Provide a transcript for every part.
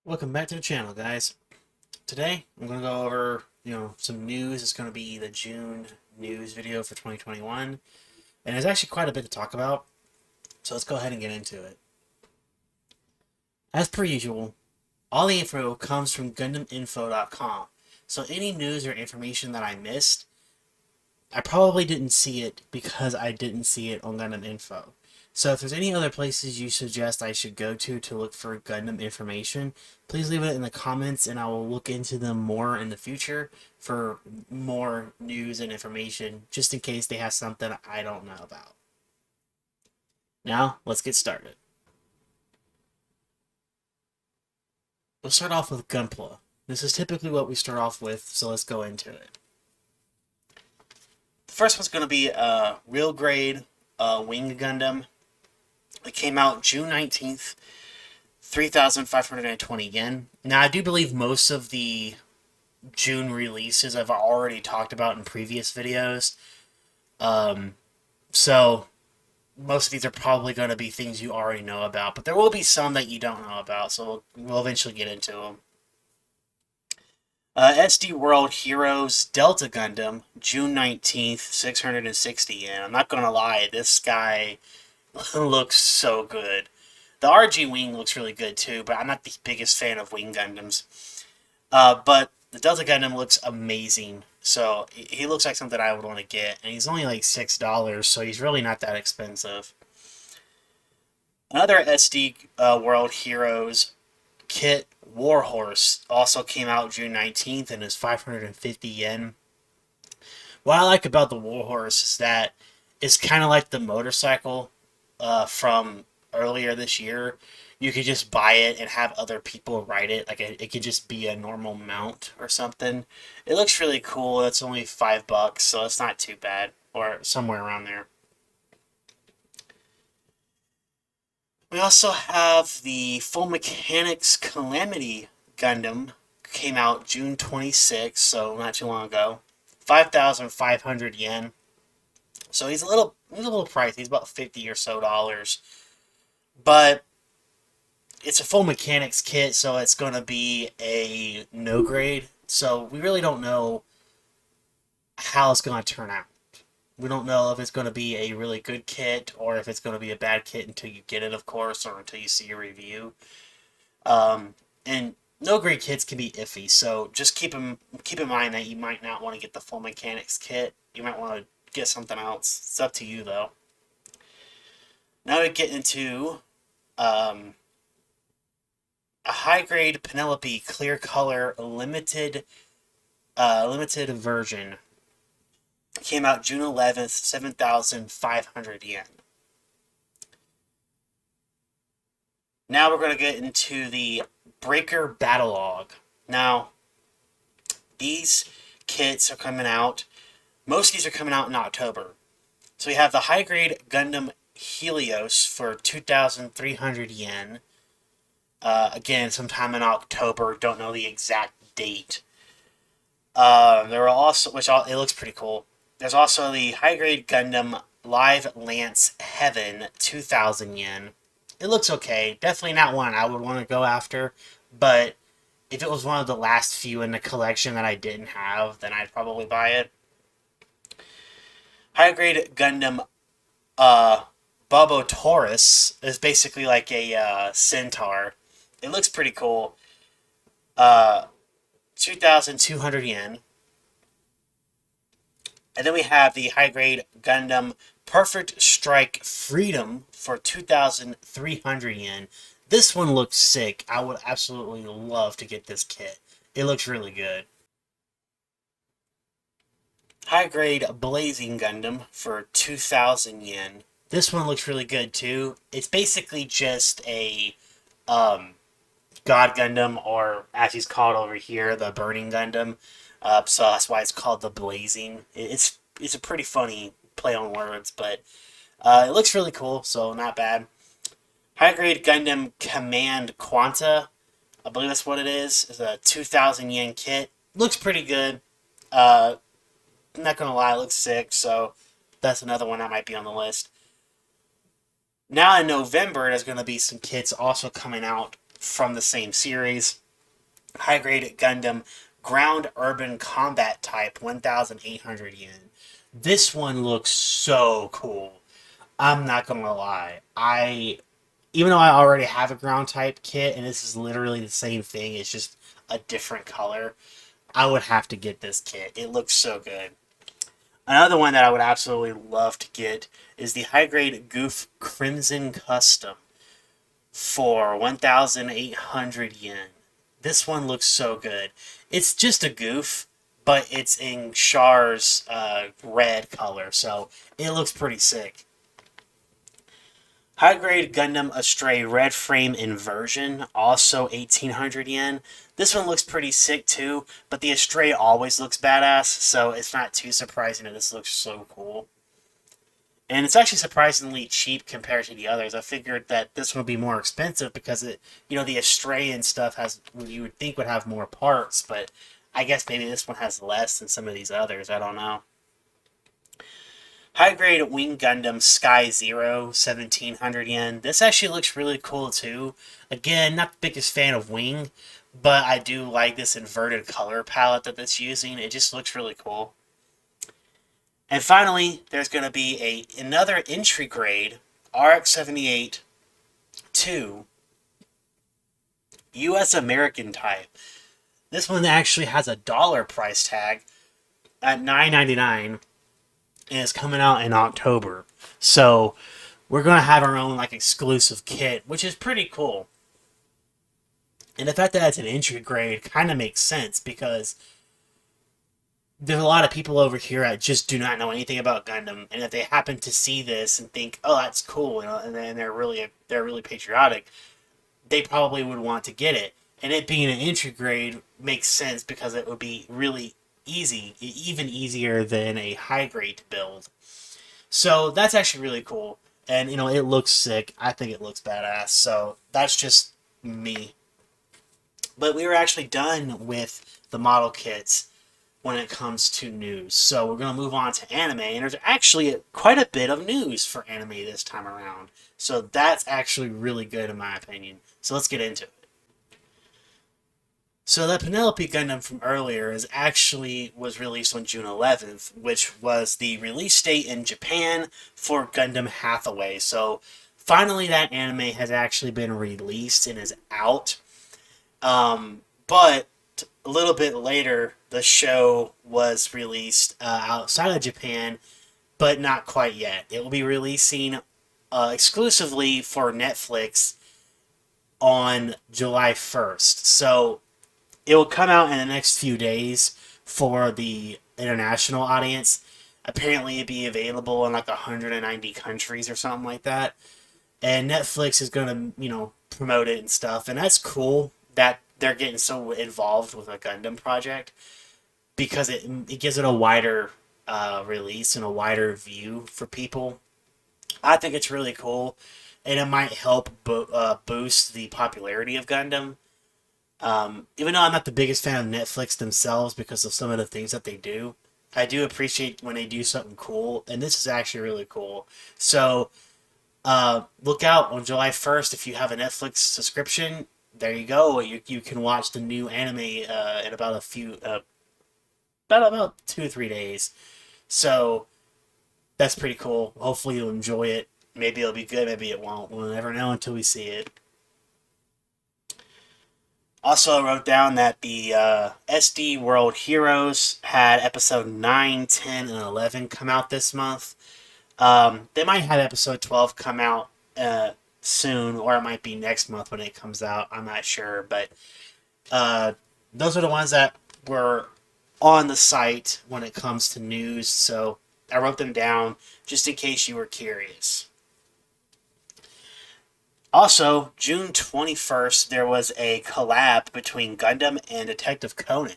Welcome back to the channel, guys. Today, I'm going to go over, some news. It's going to be the June news video for 2021. And there's actually quite a bit to talk about. So let's go ahead and get into it. As per usual, all the info comes from GundamInfo.com. So any news or information that I missed, I probably didn't see it because I didn't see it on Gundam Info. So if there's any other places you suggest I should go to look for Gundam information, please leave it in the comments and I will look into them more in the future for more news and information, just in case they have something I don't know about. Now, let's get started. We'll start off with Gunpla. This is typically what we start off with, so let's go into it. The first one's going to be a real grade Wing Gundam. It came out June 19th, 3,520 yen. Now, I do believe most of the June releases I've already talked about in previous videos. So, most of these are probably going to be things you already know about, but there will be some that you don't know about, so we'll eventually get into them. SD World Heroes Delta Gundam, June 19th, 660 yen. I'm not going to lie, this guy looks so good. The RG Wing looks really good too, but I'm not the biggest fan of Wing Gundams. But the Delta Gundam looks amazing, so he looks like something I would want to get, and he's only like $6, so he's really not that expensive. Another SD World Heroes kit, Warhorse, also came out June 19th and is 550 yen. What I like about the Warhorse is that it's kind of like the motorcycle from earlier this year. You could just buy it and have other people ride it. Like it could just be a normal mount or something. It looks really cool. It's only $5, so it's not too bad, or somewhere around there. We also have the Full Mechanics Calamity Gundam. Came out June 26th, so not too long ago. 5,500 yen. So he's a little pricey. He's about $50 or so. But it's a full mechanics kit, so it's going to be a no grade. So we really don't know how it's going to turn out. We don't know if it's going to be a really good kit or if it's going to be a bad kit until you get it, of course, or until you see a review. And no grade kits can be iffy, so just keep in mind that you might not want to get the full mechanics kit. You might want to get something else. It's up to you, though. Now we get into a high-grade Penelope clear color limited version. Came out June 11th, 7,500 yen. Now we're going to get into the Breaker Battle Log. Now, these kits are coming out. Most of these are coming out in October. So we have the high-grade Gundam Helios for 2,300 yen. Again, sometime in October. Don't know the exact date. There are also, it looks pretty cool. There's also the high-grade Gundam Live Lance Heaven, 2,000 yen. It looks okay. Definitely not one I would want to go after, but if it was one of the last few in the collection that I didn't have, then I'd probably buy it. High-grade Gundam Bobo Taurus is basically like a centaur. It looks pretty cool. 2,200 yen. And then we have the high-grade Gundam Perfect Strike Freedom for 2,300 yen. This one looks sick. I would absolutely love to get this kit. It looks really good. High-grade Blazing Gundam for 2,000 yen. This one looks really good too. It's basically just a God Gundam, or as he's called over here, the Burning Gundam. So that's why it's called the Blazing. It's a pretty funny play on words, but it looks really cool, so not bad. High-grade Gundam Command Quanta, I believe that's what it is. It's a 2,000 yen kit. Looks pretty good. I'm not gonna lie, it looks sick, so that's another one that might be on the list. Now in November, there's going to be some kits also coming out from the same series. High grade Gundam Ground Urban Combat Type, 1,800 yen. This one looks so cool. I'm not gonna lie. Even though I already have a ground type kit and this is literally the same thing, it's just a different color, I would have to get this kit. It looks so good. Another one that I would absolutely love to get is the high grade Goof Crimson Custom for 1,800 yen. This one looks so good. It's just a goof, but it's in Char's red color, so it looks pretty sick. High grade Gundam Astray Red Frame Inversion, also 1,800 yen. This one looks pretty sick too, but the Astray always looks badass, so it's not too surprising that this looks so cool. And it's actually surprisingly cheap compared to the others. I figured that this would be more expensive because the Astray and stuff has, you would think would have more parts, but I guess maybe this one has less than some of these others. I don't know. High grade Wing Gundam Sky Zero, 1,700 yen. This actually looks really cool too. Again, not the biggest fan of Wing, but I do like this inverted color palette that it's using. It just looks really cool. And finally, there's going to be another entry grade RX-78 2 US American type. This one actually has a dollar price tag at $9.99 and it's coming out in October. So we're going to have our own exclusive kit, which is pretty cool. And the fact that it's an entry grade kind of makes sense because there's a lot of people over here that just do not know anything about Gundam, and if they happen to see this and think, "Oh, that's cool," and then they're really patriotic, they probably would want to get it. And it being an entry grade makes sense because it would be really easy, even easier than a high grade to build. So that's actually really cool, and it looks sick. I think it looks badass. So that's just me. But we were actually done with the model kits when it comes to news. So we're going to move on to anime, and there's actually quite a bit of news for anime this time around. So that's actually really good in my opinion. So let's get into it. So that Penelope Gundam from earlier was released on June 11th, which was the release date in Japan for Gundam Hathaway. So finally that anime has actually been released and is out. But a little bit later, the show was released outside of Japan, but not quite yet. It will be releasing exclusively for Netflix on July 1st. So it will come out in the next few days for the international audience. Apparently, it'll be available in 190 countries or something like that. And Netflix is going to, promote it and stuff. And that's cool that they're getting so involved with a Gundam project because it gives it a wider release and a wider view for people. I think it's really cool, and it might help boost the popularity of Gundam. Even though I'm not the biggest fan of Netflix themselves because of some of the things that they do, I do appreciate when they do something cool, and this is actually really cool. So look out on July 1st if you have a Netflix subscription. There you go. You can watch the new anime in about about 2 or 3 days. So that's pretty cool. Hopefully you'll enjoy it. Maybe it'll be good. Maybe it won't. We'll never know until we see it. Also, I wrote down that the SD World Heroes had episode 9, 10, and 11 come out this month. They might have episode 12 come out soon, or it might be next month when it comes out. I'm not sure, but those are the ones that were on the site when it comes to news, so I wrote them down just in case you were curious. Also, June 21st, there was a collab between Gundam and Detective Conan.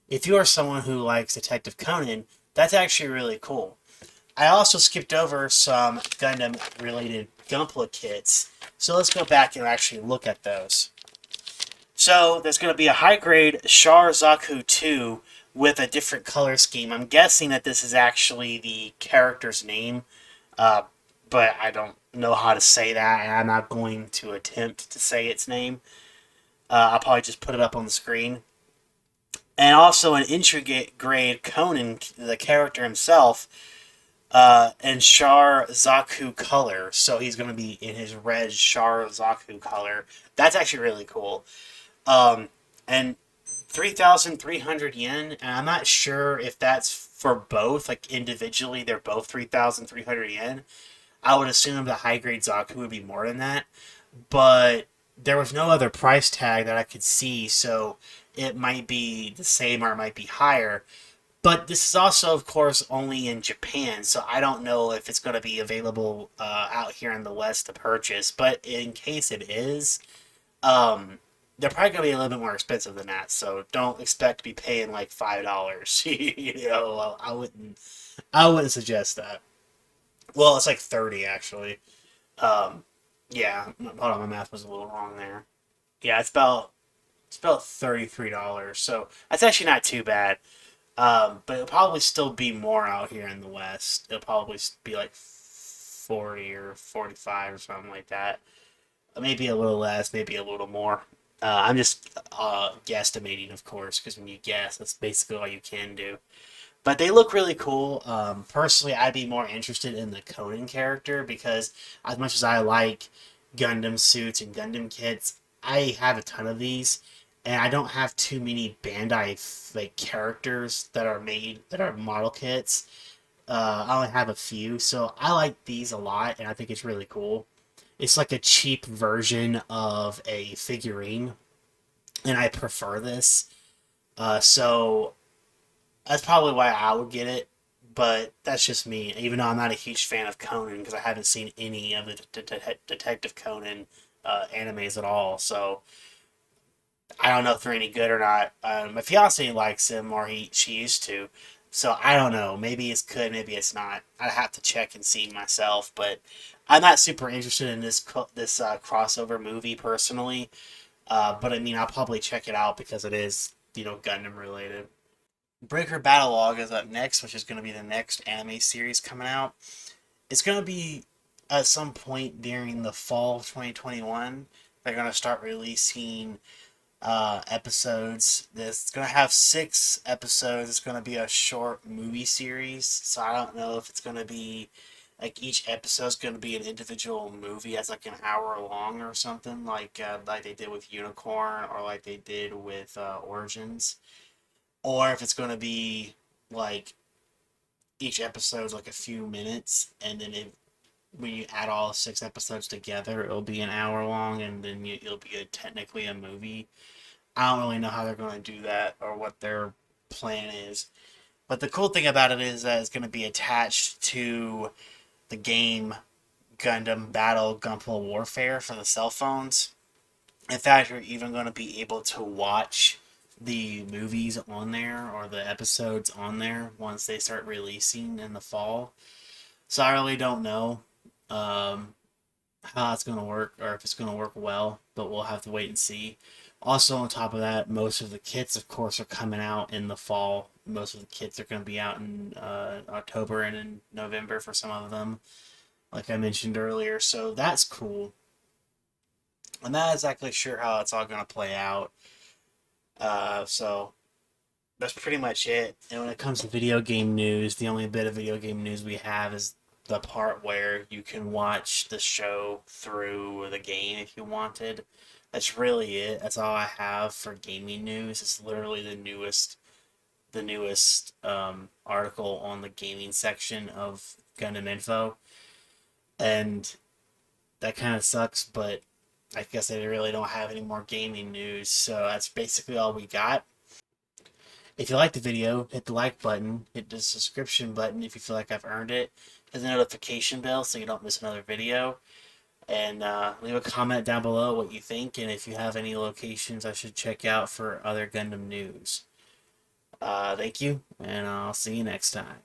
If you are someone who likes Detective Conan, that's actually really cool. I also skipped over some Gundam-related Gunpla kits, so let's go back and actually look at those. So, there's going to be a high-grade Char Zaku 2 with a different color scheme. I'm guessing that this is actually the character's name. but I don't know how to say that, and I'm not going to attempt to say its name. I'll probably just put it up on the screen. And also an grade Conan, the character himself, in Char Zaku color. So he's going to be in his red Char Zaku color. That's actually really cool. And 3,300 yen. And I'm not sure if that's for both. Like individually, they're both 3,300 yen. I would assume the high grade Zaku would be more than that. But there was no other price tag that I could see. So it might be the same or it might be higher. But this is also, of course, only in Japan, so I don't know if it's going to be available out here in the West to purchase. But in case it is, um, they're probably going to be a little bit more expensive than that. So don't expect to be paying like $5. I wouldn't suggest that. Well, it's like 30 actually. Um, yeah, hold on, my math was a little wrong there. Yeah, it's about $33. So that's actually not too bad. But it'll probably still be more out here in the West. It'll probably be like 40 or 45 or something like that. Maybe a little less, maybe a little more. I'm just guesstimating, of course, because when you guess, that's basically all you can do. But they look really cool. Personally, I'd be more interested in the Conan character because as much as I like Gundam suits and Gundam kits, I have a ton of these, and I don't have too many Bandai like characters that are made that are model kits. I only have a few, so I like these a lot, and I think it's really cool. It's like a cheap version of a figurine, and I prefer this. So that's probably why I would get it, but that's just me. Even though I'm not a huge fan of Conan because I haven't seen any of the Detective Conan animes at all, so I don't know if they're any good or not. My fiance likes him, or she used to, so I don't know. Maybe it's good, maybe it's not. I'd have to check and see myself, but I'm not super interested in this crossover movie personally. But I mean, I'll probably check it out because it is Gundam related. Breaker Battle Log is up next, which is going to be the next anime series coming out. It's going to be at some point during the fall of 2021. They're going to start releasing episodes. It's going to have 6 episodes. It's going to be a short movie series. So I don't know if it's going to be like each episode is going to be an individual movie that's like an hour long or something, like they did with Unicorn or like they did with Origins, or if it's going to be like each episode's like a few minutes, and then when you add all 6 episodes together, it'll be an hour long, and then it'll be technically a movie. I don't really know how they're going to do that or what their plan is. But the cool thing about it is that it's going to be attached to the game Gundam Battle Gunpla Warfare for the cell phones. In fact, you're even going to be able to watch the movies on there or the episodes on there once they start releasing in the fall. So I really don't know um, how it's going to work or if it's going to work well, but we'll have to wait and see. Also, on top of that, most of the kits, of course, are coming out in the fall. Most of the kits are going to be out in October and in November for some of them, like I mentioned earlier. So that's cool. I'm not exactly sure how it's all going to play out. So that's pretty much it. And when it comes to video game news, the only bit of video game news we have is the part where you can watch the show through the game if you wanted. That's really it. That's all I have for gaming news. It's literally the newest article on the gaming section of Gundam Info, and that kind of sucks. But I guess they really don't have any more gaming news, so that's basically all we got. If you like the video, hit the like button, hit the subscription button if you feel like I've earned it, hit the notification bell so you don't miss another video, and leave a comment down below what you think and if you have any locations I should check out for other Gundam news. Thank you, and I'll see you next time.